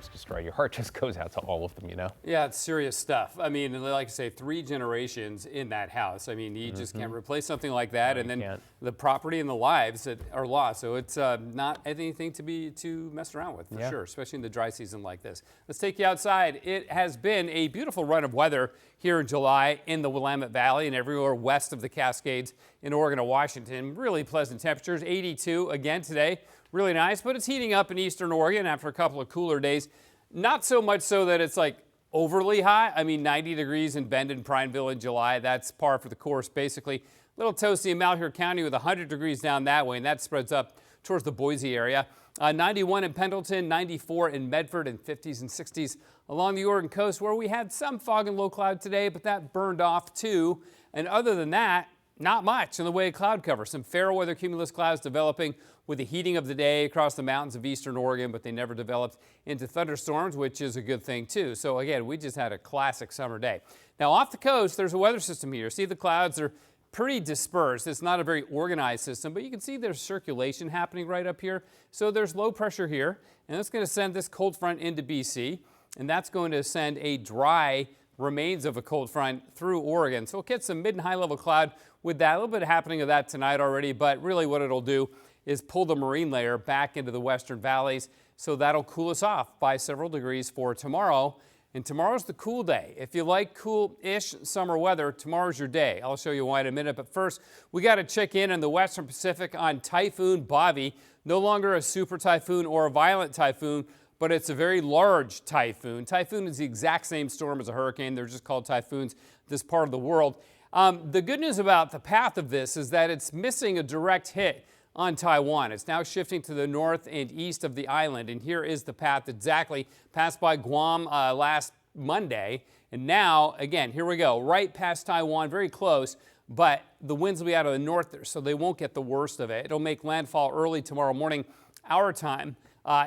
storms destroy. Your heart just goes out to all of them, you know? Yeah, it's serious stuff. I mean, like I say, 3 generations in that house. I mean, you just can't replace something like that. No, and then can't. the property and the lives that are lost. So it's not anything to be too messed around with, for sure, especially in the dry season like this. Let's take you outside. It has been a beautiful run of weather here in July in the Willamette Valley and everywhere west of the Cascades in Oregon and Washington. Really pleasant temperatures, 82 again today. Really nice, but it's heating up in eastern Oregon after a couple of cooler days. Not so much so that it's like overly hot. I mean, 90 degrees in Bend and Prineville in July. That's par for the course, basically. A little toasty in Malheur County with 100 degrees down that way, and that spreads up towards the Boise area. 91 in Pendleton, 94 in Medford, and 50s and 60s along the Oregon coast, where we had some fog and low cloud today, but that burned off too. And other than that, not much in the way of cloud cover. Some fair weather cumulus clouds developing with the heating of the day across the mountains of eastern Oregon, but they never developed into thunderstorms, which is a good thing too. So again, we just had a classic summer day. Now off the coast, there's a weather system here. See, the clouds are pretty dispersed. It's not a very organized system, but you can see there's circulation happening right up here. So there's low pressure here, and that's going to send this cold front into BC, and that's going to send a dry remains of a cold front through Oregon. So we'll get some mid and high level cloud with that. A little bit happening of that tonight already, but really what it'll do is pull the marine layer back into the western valleys. So that'll cool us off by several degrees for tomorrow. And tomorrow's the cool day. If you like cool-ish summer weather, tomorrow's your day. I'll show you why in a minute. But first, we got to check in the western Pacific on Typhoon Bobby. No longer a super typhoon or a violent typhoon, but it's a very large typhoon. Typhoon is the exact same storm as a hurricane. They're just called typhoons this part of the world. The good news about the path of this is that it's missing a direct hit on Taiwan. It's now shifting to the north and east of the island, and here is the path exactly. Passed by Guam last Monday, and now, again, here we go, right past Taiwan, very close, but the winds will be out of the north there, so they won't get the worst of it. It'll make landfall early tomorrow morning, our time,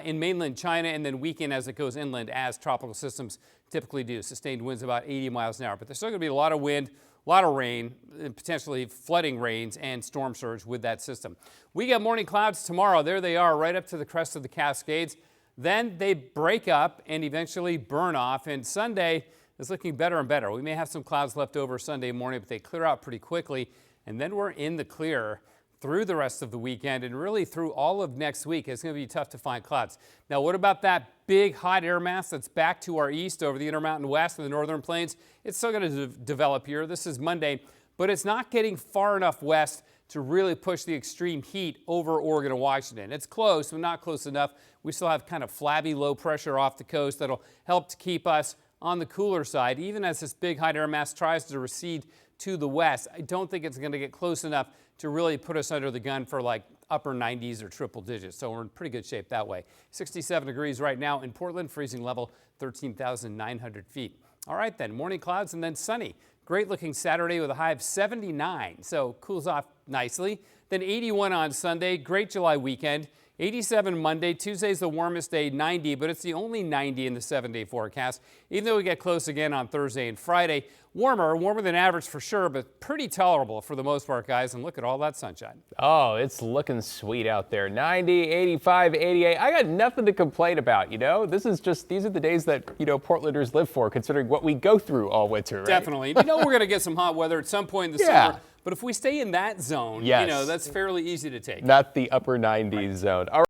in mainland China, and then weaken as it goes inland, as tropical systems typically do. Sustained winds about 80 miles an hour, but there's still going to be a lot of wind, a lot of rain, potentially flooding rains and storm surge with that system. We got morning clouds tomorrow. There they are, right up to the crest of the Cascades. Then they break up and eventually burn off. And Sunday is looking better and better. We may have some clouds left over Sunday morning, but they clear out pretty quickly. And then we're in the clear through the rest of the weekend and really through all of next week. It's going to be tough to find clouds. Now, what about that big hot air mass that's back to our east over the Intermountain West and the northern plains? It's still going to develop here. This is Monday, but it's not getting far enough west to really push the extreme heat over Oregon and Washington. It's close, but not close enough. We still have kind of flabby low pressure off the coast that'll help to keep us on the cooler side, even as this big hot air mass tries to recede to the west. I don't think it's going to get close enough to really put us under the gun for like upper 90s or triple digits. So we're in pretty good shape that way. 67 degrees right now in Portland, freezing level 13,900 feet. All right then, morning clouds and then sunny. Great looking Saturday with a high of 79. So cools off nicely. Then 81 on Sunday, great July weekend. 87 Monday, Tuesday's the warmest day, 90, but it's the only 90 in the 7-day forecast. Even though we get close again on Thursday and Friday, warmer than average for sure, but pretty tolerable for the most part, guys. And look at all that sunshine. Oh, it's looking sweet out there. 90, 85, 88. I got nothing to complain about, you know? These are the days that, you know, Portlanders live for, considering what we go through all winter, right? Definitely. You know we're going to get some hot weather at some point in the summer. But if we stay in that zone, you know, that's fairly easy to take. Not the upper 90s zone. All right.